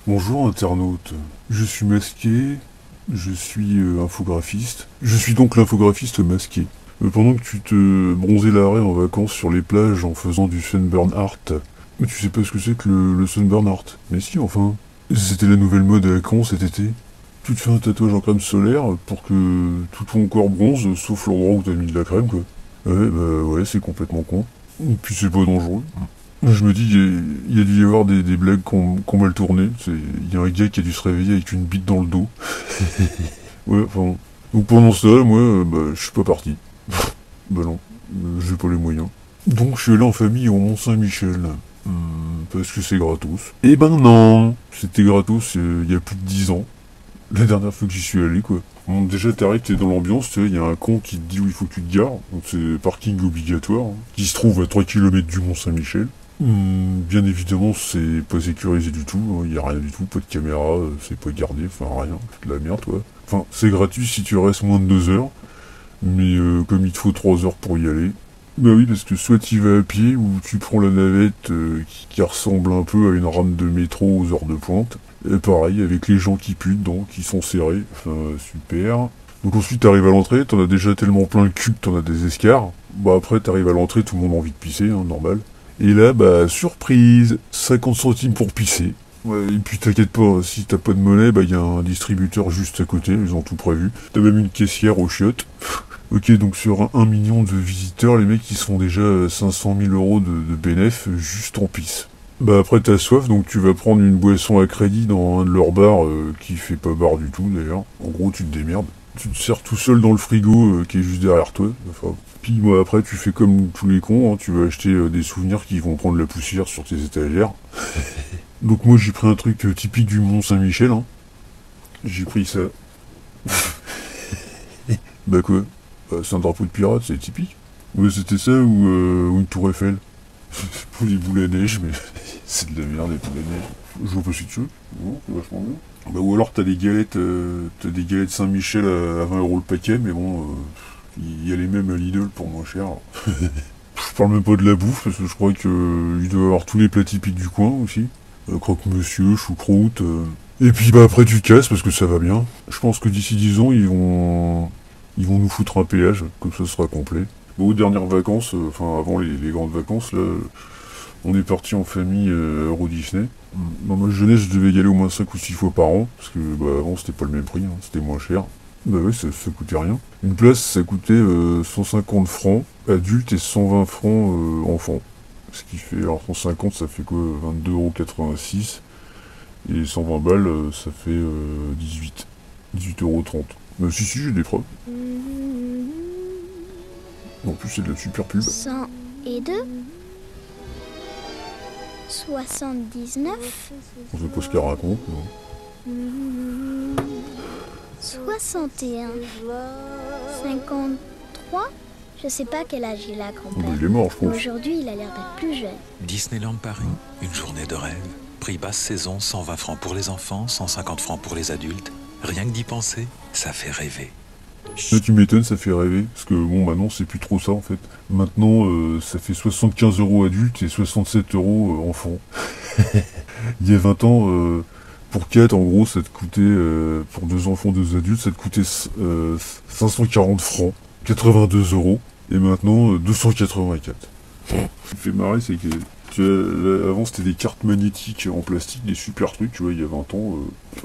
Bonjour internaute, je suis masqué, je suis infographiste. Je suis donc l'infographiste masqué. Pendant que tu te bronzais l'arrêt en vacances sur les plages en faisant du sunburn art, mais tu sais pas ce que c'est que le sunburn art. Mais si, enfin. C'était la nouvelle mode à Caen cet été. Tu te fais un tatouage en crème solaire pour que tout ton corps bronze, sauf l'endroit où t'as mis de la crème, quoi. Ouais, bah ouais, c'est complètement con. Et puis c'est pas dangereux. Je me dis, il y a dû y avoir des blagues qu'on mal tourné. Il y a un gars qui a dû se réveiller avec une bite dans le dos. Ouais, enfin. Donc pendant ce temps-là, moi, bah, je suis pas parti. Bah non, j'ai pas les moyens. Donc je suis allé en famille au Mont-Saint-Michel. Parce que c'est gratos. Eh ben non, c'était gratos il y a plus de 10 ans. La dernière fois que j'y suis allé, quoi. Bon, déjà, t'arrives, t'es dans l'ambiance, tu sais, il y a un con qui te dit où il faut que tu te gares. Donc c'est parking obligatoire, hein, qui se trouve à 3 kilomètres du Mont-Saint-Michel. Bien évidemment, c'est pas sécurisé du tout, il y a rien du tout, pas de caméra, c'est pas gardé, enfin rien, c'est de la merde, quoi. Enfin, c'est gratuit si tu restes moins de 2 heures, mais comme il te faut 3 heures pour y aller. Bah oui, parce que soit tu vas à pied, ou tu prends la navette qui ressemble un peu à une rame de métro aux heures de pointe. Et pareil, avec les gens qui puent dedans, qui sont serrés, enfin super. Donc ensuite t'arrives à l'entrée, t'en as déjà tellement plein le cul que t'en as des escarres. Bah après t'arrives à l'entrée, tout le monde a envie de pisser, hein, normal. Et là, bah surprise, 50 centimes pour pisser. Ouais, et puis t'inquiète pas, si t'as pas de monnaie, bah y a un distributeur juste à côté, ils ont tout prévu. T'as même une caissière aux chiottes. Ok, donc sur 1 million de visiteurs, les mecs ils se font déjà 500 000 euros de bénéf juste en pisse. Bah après t'as soif, donc tu vas prendre une boisson à crédit dans un de leurs bars qui fait pas bar du tout d'ailleurs. En gros tu te démerdes. Tu te sers tout seul dans le frigo qui est juste derrière toi. Enfin, puis moi après tu fais comme tous les cons, hein, tu vas acheter des souvenirs qui vont prendre la poussière sur tes étagères. Donc moi j'ai pris un truc typique du Mont Saint-Michel. Hein. J'ai pris ça. Bah quoi? C'est un drapeau de pirate, c'est typique. Ouais, c'était ça ou une tour Eiffel. Pour les boules à neige, mais c'est de la merde les boules à neige. Je vois pas si tu veux. Non, c'est vachement bien. Bah, ou alors t'as des galettes Saint-Michel à 20 euros le paquet, mais bon, il y a les mêmes à Lidl pour moins cher. Je parle même pas de la bouffe, parce que je crois qu'il doit y avoir tous les plats typiques du coin aussi. Croque-monsieur, choucroute. Et puis bah après tu casses parce que ça va bien. Je pense que d'ici 10 ans ils vont nous foutre un péage, comme ça ce sera complet. Bon, aux dernières vacances, enfin avant les grandes vacances, là, on est parti en famille à Euro Disney. Dans ma jeunesse, je devais y aller au moins 5 ou 6 fois par an, parce que bah, avant c'était pas le même prix, hein, c'était moins cher. Bah ouais, ça coûtait rien. Une place, ça coûtait 150 francs adultes et 120 francs enfants. Ce qui fait, alors 150 ça fait quoi, 22,86 €, et 120 balles ça fait 18,30 €. Si si, j'ai des preuves. En plus c'est de la super pub. 102, 79, On sait pas ce qu'elle raconte, non. 61, 53. Je sais pas quel âge il a, Oh, grand-père. bah, il est mort, je Mais pense. aujourd'hui, il a l'air d'être plus jeune. Disneyland Paris, une journée de rêve. Prix basse saison, 120 francs pour les enfants, 150 francs pour les adultes. Rien que d'y penser, ça fait rêver. Là, tu m'étonnes, ça fait rêver. Parce que bon, maintenant, c'est plus trop ça en fait. Maintenant, ça fait 75 € adultes et 67 € enfants. Il y a 20 ans, pour 4, en gros, ça te coûtait, pour 2 enfants, 2 adultes, ça te coûtait 540 francs, 82 €. Et maintenant, 284. Ce qui me fait marrer, c'est que tu vois, là, avant c'était des cartes magnétiques en plastique, des super trucs, tu vois, il y a 20 ans,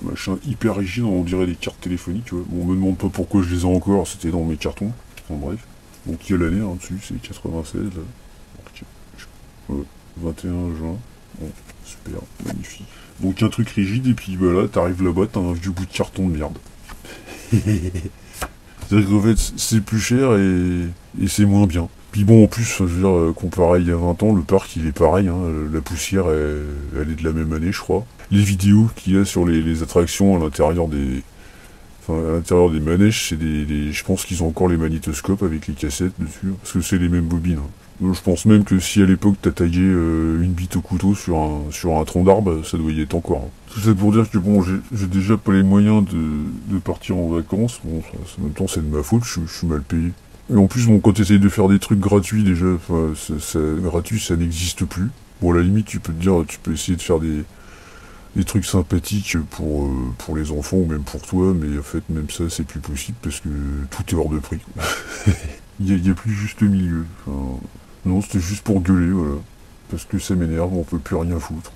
machin hyper rigide, on dirait des cartes téléphoniques, tu vois. Bon, on me demande pas pourquoi je les ai encore, c'était dans mes cartons. Enfin bref. Donc il y a l'année hein, dessus, c'est 96 là. Ouais, 21 juin. Bon, super, magnifique. Donc un truc rigide, et puis bah là, t'arrives là-bas, t'as un vieux bout de carton de merde. C'est-à-dire qu'en fait, c'est plus cher et c'est moins bien. Puis bon, en plus, je veux dire, comparé il y a 20 ans, le parc il est pareil, hein, la poussière elle est de la même année, je crois. Les vidéos qu'il y a sur les attractions à l'intérieur des. Enfin, à l'intérieur des manèges, c'est je pense qu'ils ont encore les magnétoscopes avec les cassettes dessus, parce que c'est les mêmes bobines. Hein. Je pense même que si à l'époque t'as taillé une bite au couteau sur un tronc d'arbre, ça doit y être encore. Hein. Tout ça pour dire que bon, j'ai déjà pas les moyens de partir en vacances. Bon, en même temps, c'est de ma faute, je suis mal payé. Et en plus, bon, quand t'essayes de faire des trucs gratuits, déjà, gratuit, ça n'existe plus. Bon, à la limite, tu peux te dire, tu peux essayer de faire des trucs sympathiques pour les enfants ou même pour toi, mais en fait même ça c'est plus possible parce que tout est hors de prix. Quoi. Il y a plus juste milieu. Enfin, non, c'était juste pour gueuler, voilà. Parce que ça m'énerve, on peut plus rien foutre.